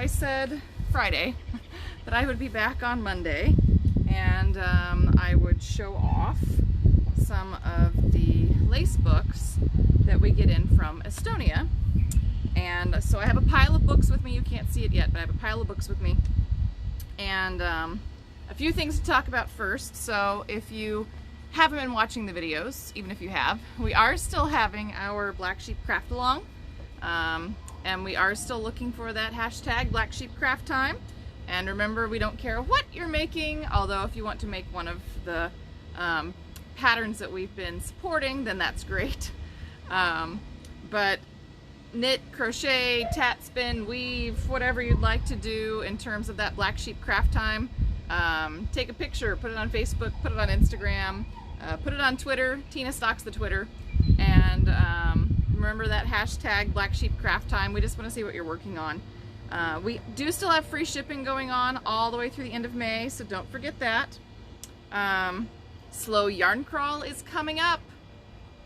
I said Friday that I would be back on Monday, and I would show off some of the lace books that we get in from Estonia. And so I have a pile of books with me. You can't see it yet, but I have a pile of books with me. And a few things to talk about first. So if you haven't been watching the videos, even if you have, we are still having our Black Sheep Craft Along. And we are still looking for that hashtag Black Sheep Craft Time. And remember, we don't care what you're making, although if you want to make one of the patterns that we've been supporting, then that's great. But knit, crochet, tat spin, weave, whatever you'd like to do in terms of that Black Sheep Craft Time. Take a picture, put it on Facebook, put it on Instagram, put it on Twitter. Tina stocks the Twitter. And remember that hashtag Black Sheep Craft Time. We just want to see what you're working on. We do still have free shipping going on all the way through the end of May, so don't forget that. Slow Yarn Crawl is coming up.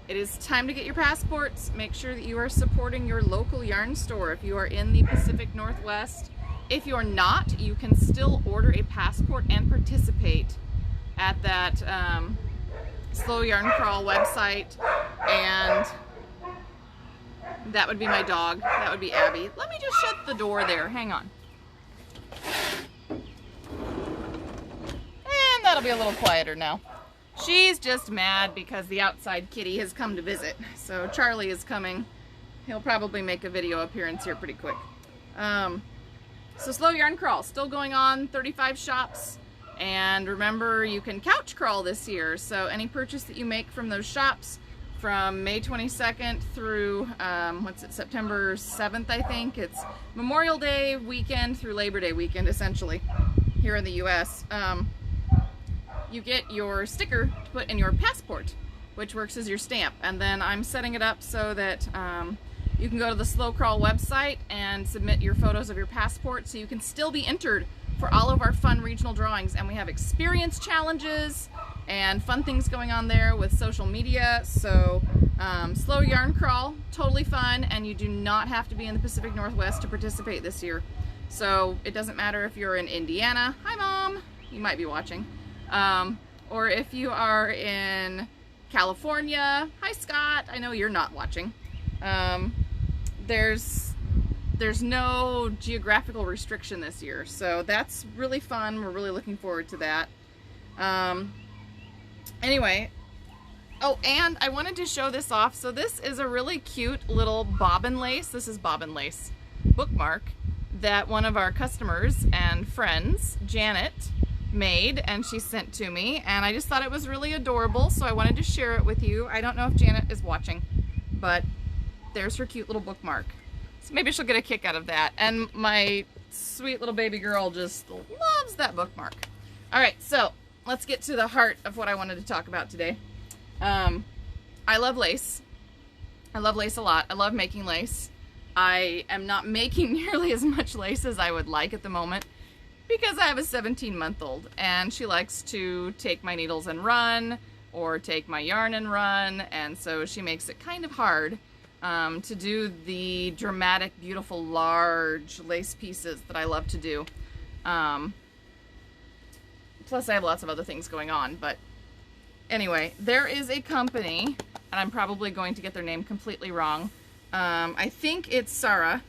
It is time to get your passports. Make sure that you are supporting your local yarn store if you are in the Pacific Northwest. If you're not, you can still order a passport and participate at that Slow Yarn Crawl website. And that would be my dog. That would be Abby. Let me just shut the door there. Hang on. And that'll be a little quieter now. She's just mad because the outside kitty has come to visit. So Charlie is coming. He'll probably make a video appearance here pretty quick. So Slow Yarn Crawl, still going on, 35 shops. And remember, you can couch crawl this year. So any purchase that you make from those shops from May 22nd through, September 7th, I think. It's Memorial Day weekend through Labor Day weekend, essentially, here in the US. You get your sticker to put in your passport, which works as your stamp. And then I'm setting it up so that you can go to the Slow Crawl website and submit your photos of your passport so you can still be entered for all of our fun regional drawings. And we have experience challenges and fun things going on there with social media. So Slow Yarn Crawl, totally fun, and you do not have to be in the Pacific Northwest to participate this year. So it doesn't matter if you're in Indiana. Hi, Mom. You might be watching. Or if you are in California. Hi, Scott. I know you're not watching. There's no geographical restriction this year, so that's really fun. We're really looking forward to that. Anyway, oh, and I wanted to show this off. So this is a really cute little bobbin lace. This is bobbin lace bookmark that one of our customers and friends, Janet, made, and she sent to me, and I just thought it was really adorable, so I wanted to share it with you. I don't know if Janet is watching, but there's her cute little bookmark. So maybe she'll get a kick out of that. And my sweet little baby girl just loves that bookmark. All right, so let's get to the heart of what I wanted to talk about today. I love lace. I love lace a lot. I love making lace. I am not making nearly as much lace as I would like at the moment, because I have a 17-month-old and she likes to take my needles and run, or take my yarn and run, and so she makes it kind of hard to do the dramatic, beautiful, large lace pieces that I love to do. Plus I have lots of other things going on, but anyway, there is a company, and I'm probably going to get their name completely wrong. I think it's Sara,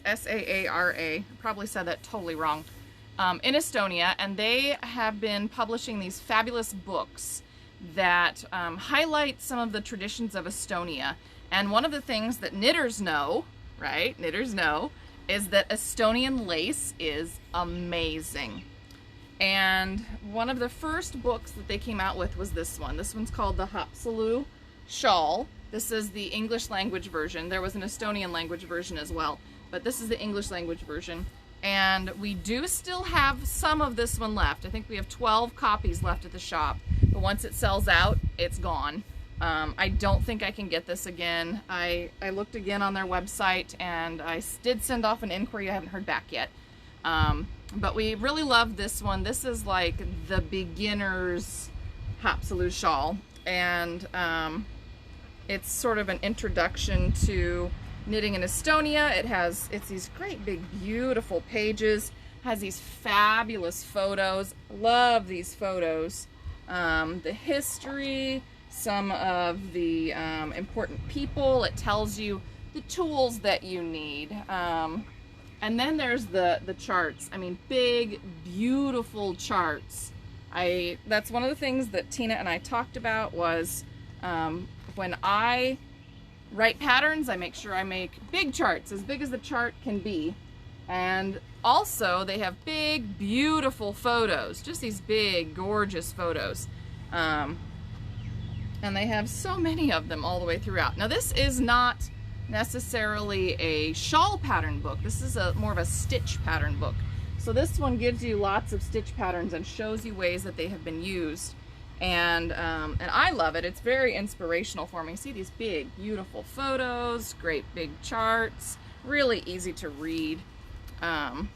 S-A-A-R-A, I probably said that totally wrong. In Estonia, and they have been publishing these fabulous books that highlight some of the traditions of Estonia. And one of the things that knitters know, right, knitters know, is that Estonian lace is amazing. And one of the first books that they came out with was this one. This one's called the Haapsalu Shawl. This is the English language version. There was an Estonian language version as well, but this is the English language version. And we do still have some of this one left. I think we have 12 copies left at the shop, but once it sells out, it's gone. I don't think I can get this again. I looked again on their website, and I did send off an inquiry. I haven't heard back yet. But we really love this one. This is like the beginner's Haapsalu shawl, and it's sort of an introduction to Knitting in Estonia. It's these great big beautiful pages, has these fabulous photos. Love these photos. The history, some of the important people. It tells you the tools that you need. And then there's the charts. I mean, big, beautiful charts. That's one of the things that Tina and I talked about was when I write patterns, I make sure I make big charts, as big as the chart can be. And also, they have big, beautiful photos, just these big, gorgeous photos. And they have so many of them all the way throughout. Now, this is not necessarily a shawl pattern book. This is more of a stitch pattern book. So this one gives you lots of stitch patterns and shows you ways that they have been used. And I love it. It's very inspirational for me. See these big, beautiful photos, great big charts, really easy to read. And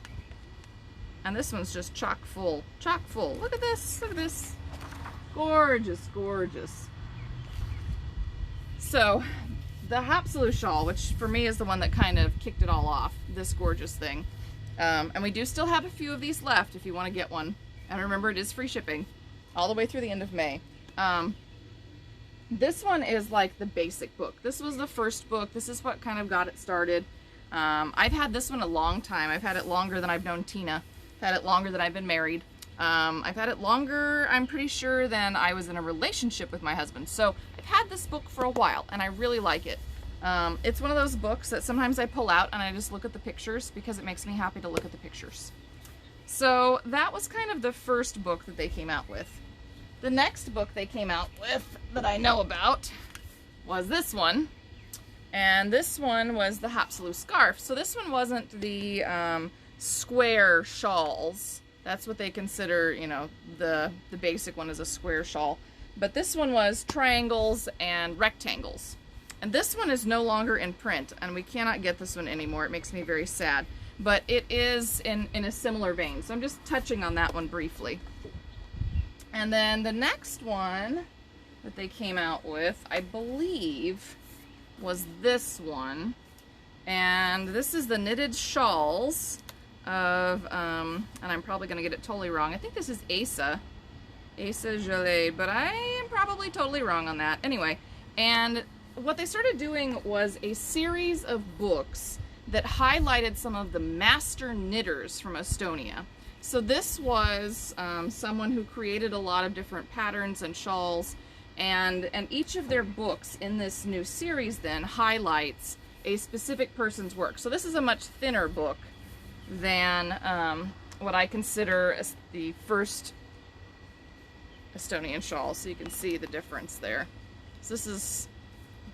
this one's just chock full, chock full. Look at this, look at this. Gorgeous, gorgeous. So the Hapsalu shawl, which for me is the one that kind of kicked it all off, this gorgeous thing. And we do still have a few of these left if you want to get one. And remember, it is free shipping all the way through the end of May. This one is like the basic book. This was the first book. This is what kind of got it started. I've had this one a long time. I've had it longer than I've known Tina. I've had it longer than I've been married. I've had it longer, I'm pretty sure, than I was in a relationship with my husband. So I've had this book for a while, and I really like it. It's one of those books that sometimes I pull out and I just look at the pictures because it makes me happy to look at the pictures. So that was kind of the first book that they came out with. The next book they came out with that I know about was this one. And this one was the Hapsalu scarf. So this one wasn't the square shawls. That's what they consider, you know, the basic one is a square shawl. But this one was triangles and rectangles. And this one is no longer in print, and we cannot get this one anymore. It makes me very sad. But it is in a similar vein. So I'm just touching on that one briefly. And then the next one that they came out with, I believe, was this one. And this is the knitted shawls of, and I'm probably going to get it totally wrong. I think this is Asa Gelade, but I am probably totally wrong on that. Anyway, and what they started doing was a series of books that highlighted some of the master knitters from Estonia. So this was someone who created a lot of different patterns and shawls, and each of their books in this new series then highlights a specific person's work. So this is a much thinner book than what I consider as the first Estonian shawl, so you can see the difference there. So this is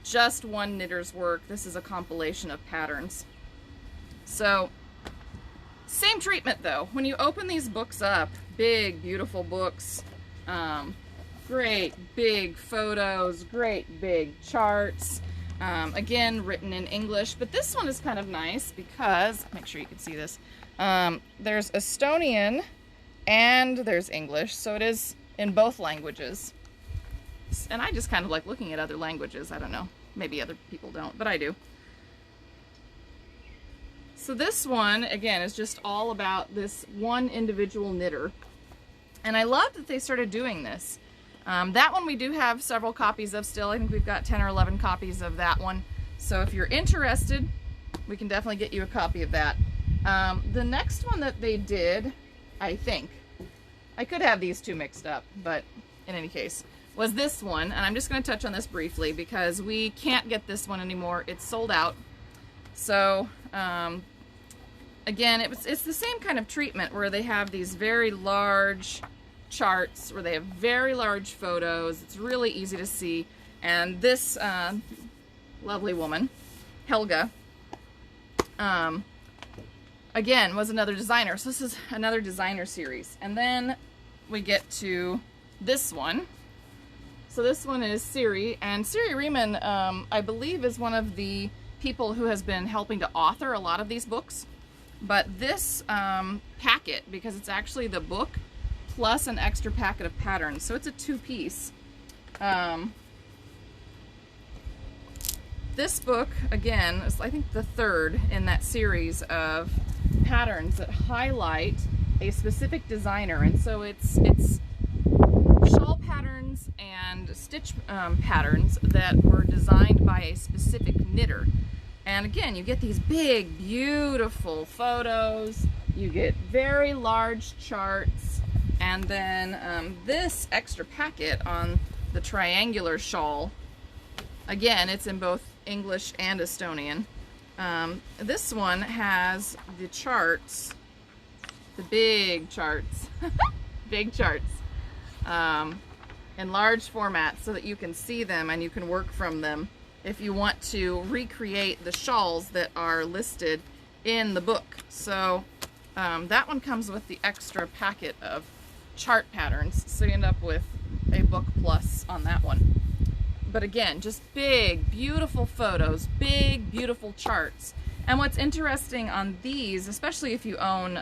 just one knitter's work. This is a compilation of patterns. So same treatment though. When you open these books up, big, beautiful books, great big photos, great big charts, again, written in English, but this one is kind of nice because, make sure you can see this, there's Estonian and there's English, so it is in both languages. And I just kind of like looking at other languages. I don't know, maybe other people don't, but I do. So this one, again, is just all about this one individual knitter. And I love that they started doing this. That one we do have several copies of still. I think we've got 10 or 11 copies of that one. So if you're interested, we can definitely get you a copy of that. The next one that they did, I think, I could have these two mixed up, but in any case, was this one. And I'm just going to touch on this briefly because we can't get this one anymore. It's sold out. So, again, it's the same kind of treatment where they have these very large charts, where they have very large photos. It's really easy to see. And this lovely woman, Helga, again, was another designer. So this is another designer series. And then we get to this one. So this one is Siri, and Siri Riemann, I believe, is one of the people who has been helping to author a lot of these books. But this packet, because it's actually the book plus an extra packet of patterns, so it's a two-piece. This book, again, is I think the third in that series of patterns that highlight a specific designer. And so it's shawl patterns and stitch patterns that were designed by a specific knitter. And again, you get these big, beautiful photos, you get very large charts, and then this extra packet on the triangular shawl, again, it's in both English and Estonian. This one has the charts, the big charts, big charts, in large format so that you can see them and you can work from them if you want to recreate the shawls that are listed in the book. So that one comes with the extra packet of chart patterns, so you end up with a book plus on that one. But again, just big, beautiful photos, big, beautiful charts. And what's interesting on these, especially if you own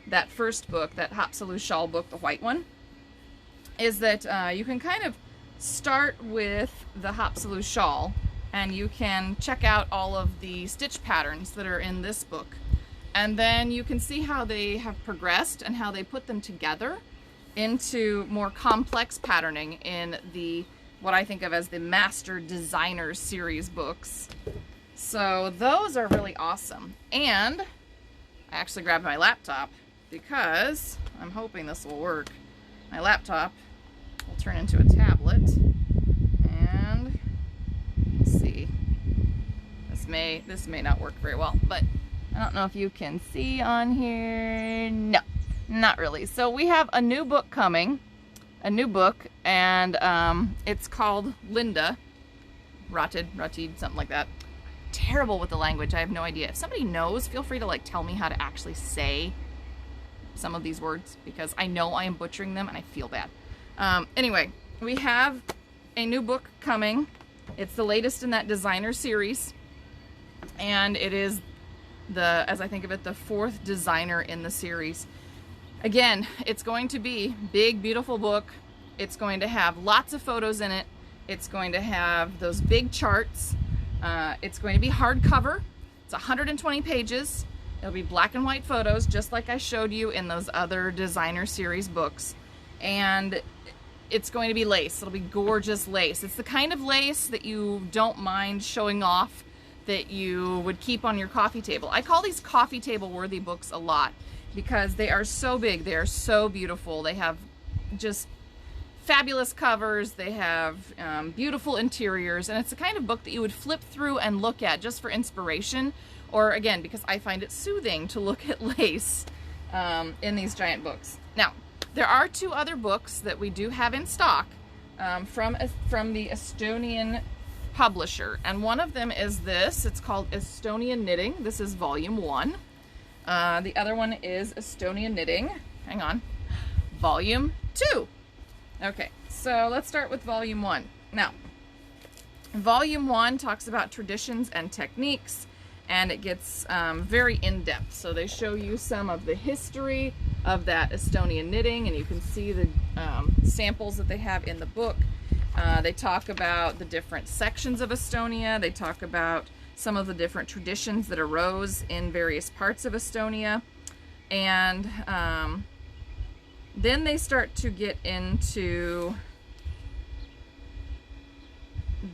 that first book, that Haapsalu shawl book, the white one, is that you can kind of start with the Haapsalu shawl and you can check out all of the stitch patterns that are in this book. And then you can see how they have progressed and how they put them together into more complex patterning in the what I think of as the Master Designer series books. So those are really awesome. And I actually grabbed my laptop because I'm hoping this will work. My laptop will turn into a tablet. And let's see. This may not work very well, but I don't know if you can see on here. No, not really. So we have a new book coming. A new book, and it's called Linda. Ratid, something like that. Terrible with the language, I have no idea. If somebody knows, feel free to like tell me how to actually say some of these words, because I know I am butchering them and I feel bad. Anyway, we have a new book coming. It's the latest in that designer series, and it is the, as I think of it, the fourth designer in the series. Again, it's going to be big, beautiful book. It's going to have lots of photos in it. It's going to have those big charts. It's going to be hardcover. It's 120 pages. It'll be black and white photos, just like I showed you in those other designer series books. And it's going to be lace. It'll be gorgeous lace. It's the kind of lace that you don't mind showing off, that you would keep on your coffee table. I call these coffee table worthy books a lot, because they are so big, they are so beautiful. They have just fabulous covers, they have beautiful interiors, and it's the kind of book that you would flip through and look at just for inspiration, or again, because I find it soothing to look at lace in these giant books. Now, there are two other books that we do have in stock from the Estonian publisher, and one of them is this. It's called Estonian Knitting. This is volume 1. The other one is Estonian Knitting. Hang on. Volume 2. Okay, so let's start with volume 1. Now, volume 1 talks about traditions and techniques, and it gets very in-depth. So they show you some of the history of that Estonian knitting, and you can see the samples that they have in the book. They talk about the different sections of Estonia. They talk about some of the different traditions that arose in various parts of Estonia. And then they start to get into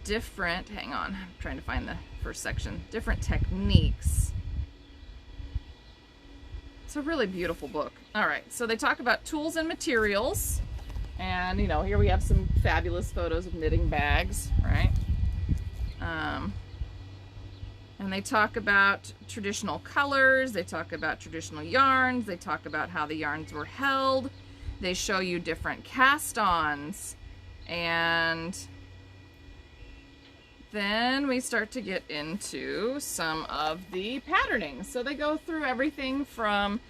different, hang on, I'm trying to find the first section, different techniques. It's a really beautiful book. All right, so they talk about tools and materials. And, you know, here we have some fabulous photos of knitting bags, right? And they talk about traditional colors, they talk about traditional yarns, they talk about how the yarns were held, they show you different cast-ons, and then we start to get into some of the patterning. So they go through everything from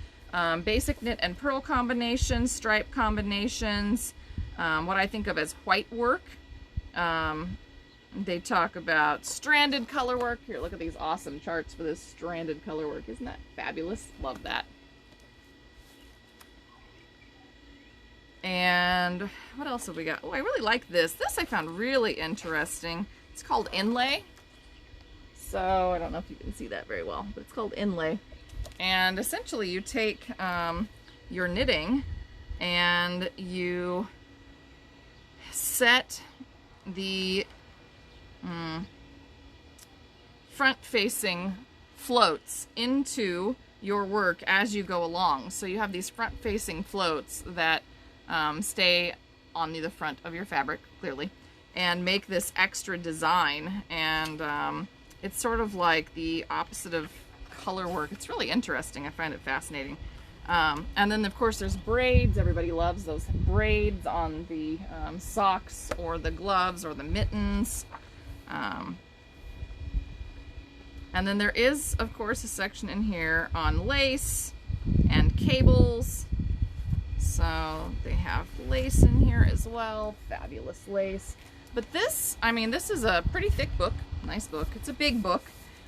basic knit and purl combinations, stripe combinations, what I think of as white work. They talk about stranded color work. Here, look at these awesome charts for this stranded color work. Isn't that fabulous? Love that. And what else have we got? Oh, I really like this. This I found really interesting. It's called inlay. So I don't know if you can see that very well, but it's called Inlay. And essentially you take your knitting and you set the front-facing floats into your work as you go along. So you have these front-facing floats that stay on the front of your fabric, clearly, and make this extra design. And it's sort of like the opposite of color work. It's really interesting. I find it fascinating. And then of course there's braids. Everybody loves those braids on the socks or the gloves or the mittens. And then there is, of course, a section in here on lace and cables. So they have lace in here as well. Fabulous lace. But this, I mean, this is a pretty thick book. Nice book. It's a big book.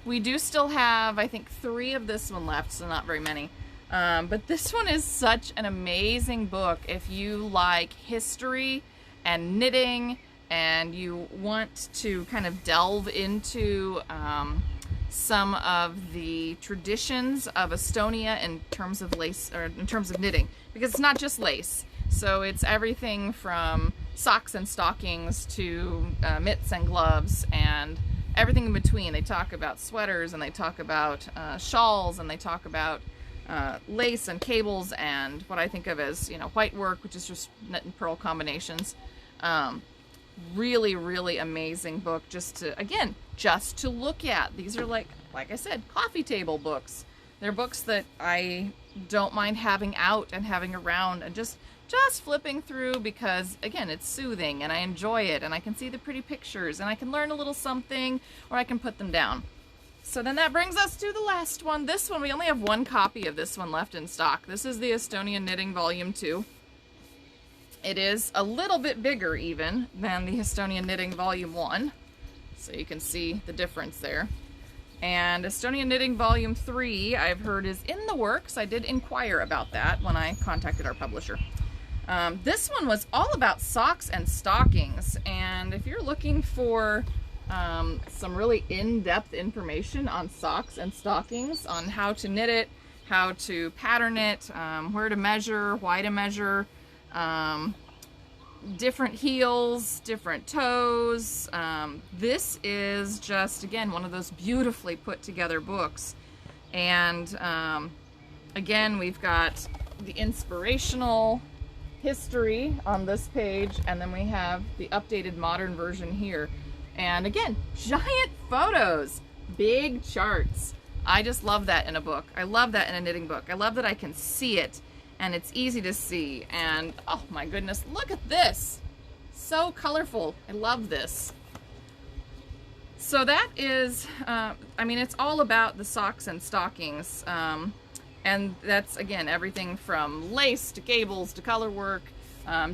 We do still have, I think, 3 of this one left, so not very many. But this one is such an amazing book if you like history and knitting and you want to kind of delve into some of the traditions of Estonia in terms of lace, or in terms of knitting, because it's not just lace. So it's everything from socks and stockings to mitts and gloves and everything in between. They talk about sweaters and they talk about shawls and they talk about lace and cables and what I think of as, you know, white work, which is just knit and purl combinations. Really, really amazing book just to, again, just to look at. These are like I said, coffee table books. They're books that I don't mind having out and having around and just flipping through because, again, it's soothing and I enjoy it and I can see the pretty pictures and I can learn a little something or I can put them down. So then that brings us to the last one. This one, we only have 1 copy of this one left in stock. This is the Estonian Knitting Volume 2. It is a little bit bigger even than the Estonian Knitting Volume 1. So you can see the difference there. And Estonian Knitting Volume 3, I've heard, is in the works. I did inquire about that when I contacted our publisher. This one was all about socks and stockings. And if you're looking for some really in-depth information on socks and stockings, on how to knit it, how to pattern it, where to measure, why to measure, different heels, different toes. This is just, again, one of those beautifully put together books. And again, we've got the inspirational history on this page, and then we have the updated modern version here. And again, giant photos, big charts. I just love that in a book. I love that in a knitting book. I love that I can see it and it's easy to see. And oh my goodness, look at this. So colorful. I love this. So that is, I mean, it's all about the socks and stockings. And that's, again, everything from lace to cables to color work,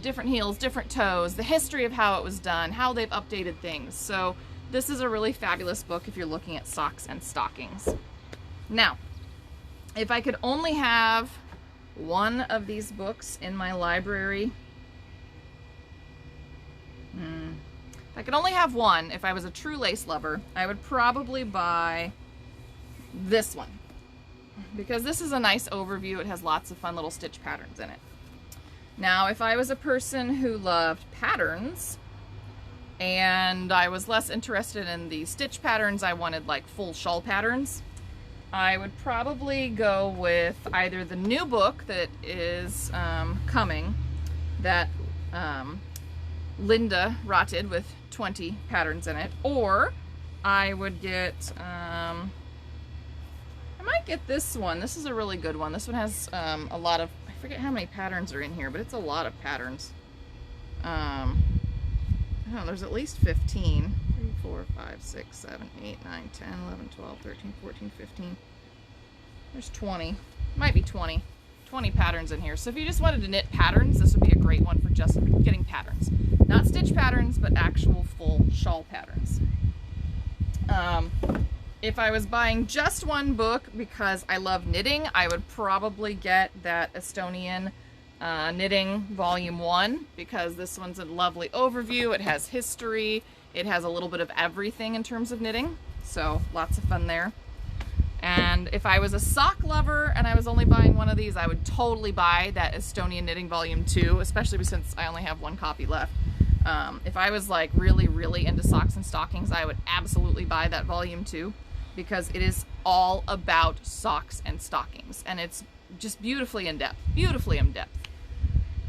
different heels, different toes, the history of how it was done, how they've updated things. So this is a really fabulous book if you're looking at socks and stockings. Now, if I could only have 1 of these books in my library, if I could only have 1, if I was a true lace lover, I would probably buy this one. Because this is a nice overview. It has lots of fun little stitch patterns in it. Now, if I was a person who loved patterns and I was less interested in the stitch patterns, I wanted like full shawl patterns, I would probably go with either the new book that is coming, that Linda rotted with 20 patterns in it, or I would get, I might get this one. This is a really good one. This one has a lot of, I forget how many patterns are in here, but it's a lot of patterns. I don't know, there's at least 15. 3, 4, 5, 6, 7, 8, 9, 10, 11, 12, 13, 14, 15. There's 20. Might be 20. 20 patterns in here. So if you just wanted to knit patterns, this would be a great one for just getting patterns. Not stitch patterns, but actual full shawl patterns. If I was buying just 1 book because I love knitting, I would probably get that Estonian Knitting Volume 1, because this one's a lovely overview. It has history. It has a little bit of everything in terms of knitting. So lots of fun there. And if I was a sock lover and I was only buying one of these, I would totally buy that Estonian Knitting Volume 2, especially since I only have one copy left. If I was like really, really into socks and stockings, I would absolutely buy that Volume 2, because it is all about socks and stockings, and it's just beautifully in depth, beautifully in depth.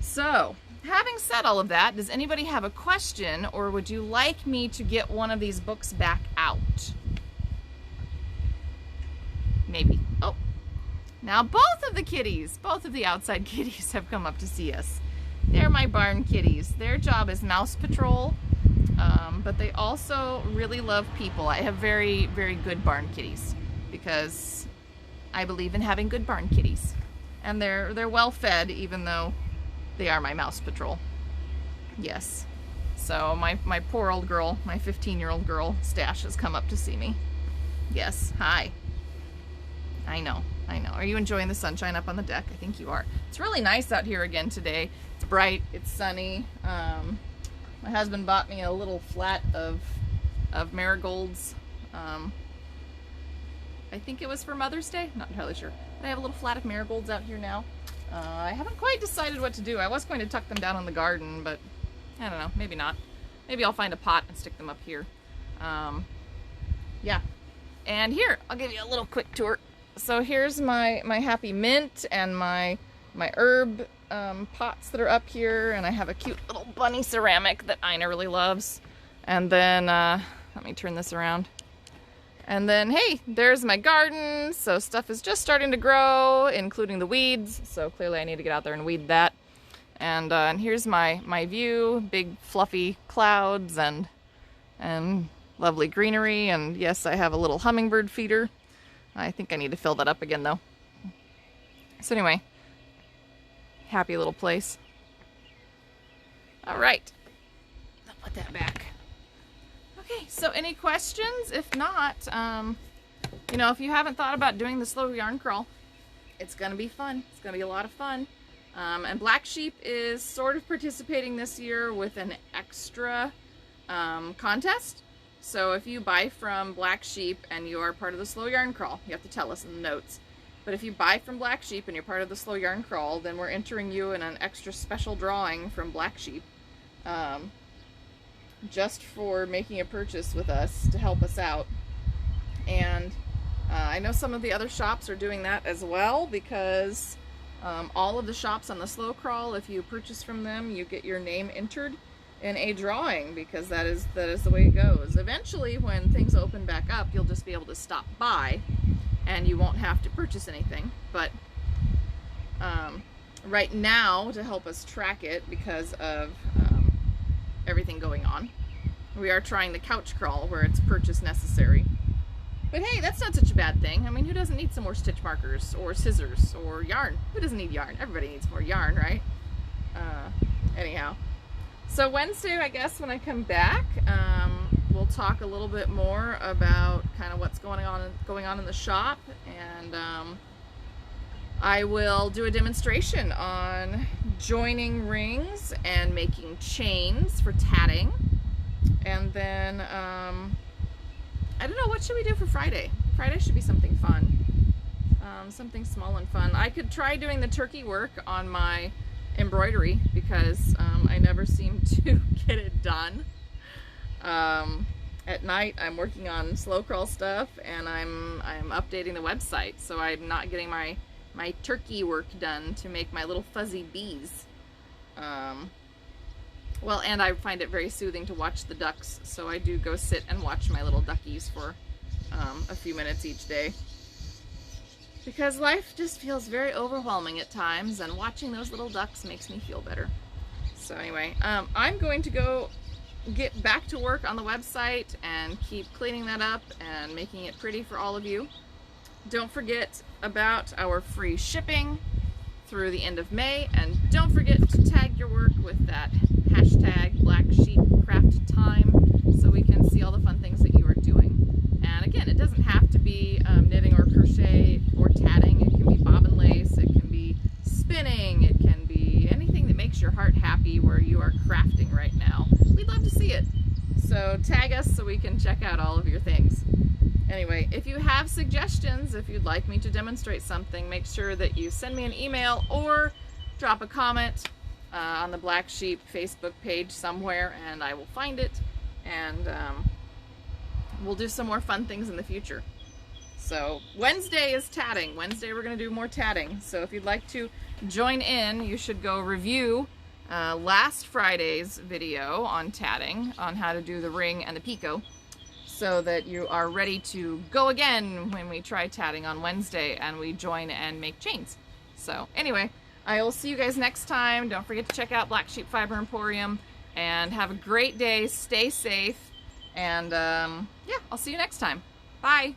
So, having said all of that, does anybody have a question, or would you like me to get one of these books back out? Maybe. Oh, now both of the kitties, both of the outside kitties have come up to see us. They're my barn kitties. Their job is mouse patrol, but they also really love people. I have very, very good barn kitties, because I believe in having good barn kitties. And they're well fed, even though they are my mouse patrol. Yes. So my poor old girl, my 15-year-old girl, Stash, has come up to see me. Yes, hi. I know, I know. Are you enjoying the sunshine up on the deck? I think you are. It's really nice out here again today. It's bright, it's sunny. My husband bought me a little flat of marigolds. I think it was for Mother's Day, not entirely sure. But I have a little flat of marigolds out here now. I haven't quite decided what to do. I was going to tuck them down in the garden, but I don't know, maybe not. Maybe I'll find a pot and stick them up here. Yeah. And here, I'll give you a little quick tour. So here's my Happy Mint and my herb pots that are up here, and I have a cute little bunny ceramic that Ina really loves. And then, let me turn this around. And then, hey, there's my garden. So stuff is just starting to grow, including the weeds. So clearly I need to get out there and weed that. And here's my view, big fluffy clouds and lovely greenery. And yes, I have a little hummingbird feeder. I think I need to fill that up again though. So anyway, happy little place. All right, I'll put that back. Okay, so any questions? If not, you know, if you haven't thought about doing the slow yarn crawl, it's gonna be fun. It's gonna be a lot of fun. And Black Sheep is sort of participating this year with an extra contest. So if you buy from Black Sheep and you are part of the slow yarn crawl, you have to tell us in the notes. But if you buy from Black Sheep and you're part of the slow yarn crawl, then we're entering you in an extra special drawing from Black Sheep, just for making a purchase with us to help us out. And I know some of the other shops are doing that as well, because all of the shops on the slow crawl, if you purchase from them, you get your name entered in a drawing, because that is the way it goes. Eventually, when things open back up, you'll just be able to stop by and you won't have to purchase anything. But right now, to help us track it, because of everything going on, we are trying the couch crawl, where it's purchase necessary. But hey, that's not such a bad thing. I mean, who doesn't need some more stitch markers or scissors or yarn? Who doesn't need yarn? Everybody needs more yarn, right? Anyhow. So Wednesday, I guess, when I come back, we'll talk a little bit more about kind of what's going on in the shop, and I will do a demonstration on joining rings and making chains for tatting. And then I don't know, what should we do for Friday? Friday should be something fun, something small and fun. I could try doing the turkey work on my embroidery, because I never seem to get it done. At night I'm working on slow crawl stuff, and I'm updating the website, so I'm not getting my turkey work done to make my little fuzzy bees. Well, and I find it very soothing to watch the ducks, so I do go sit and watch my little duckies for a few minutes each day. Because life just feels very overwhelming at times, and watching those little ducks makes me feel better. So anyway, I'm going to go get back to work on the website and keep cleaning that up and making it pretty for all of you. Don't forget about our free shipping through the end of May, and don't forget to tag your work with that hashtag BlackSheepCraftTime, so we can see all the fun things that you are doing. And again, it doesn't have to be knitting or crochet or tatting. It can be bobbin lace, it can be spinning, it can be anything that makes your heart happy where you are crafting right now. We'd love to see it. So tag us so we can check out all of your things. have suggestions, if you'd like me to demonstrate something, make sure that you send me an email or drop a comment on the Black Sheep Facebook page somewhere, and I will find it, and we'll do some more fun things in the future. So Wednesday is tatting. Wednesday we're going to do more tatting. So if you'd like to join in, you should go review last Friday's video on tatting, on how to do the ring and the picot, so that you are ready to go again when we try tatting on Wednesday and we join and make chains. So anyway, I will see you guys next time. Don't forget to check out Black Sheep Fiber Emporium, and have a great day. Stay safe, and yeah, I'll see you next time. Bye.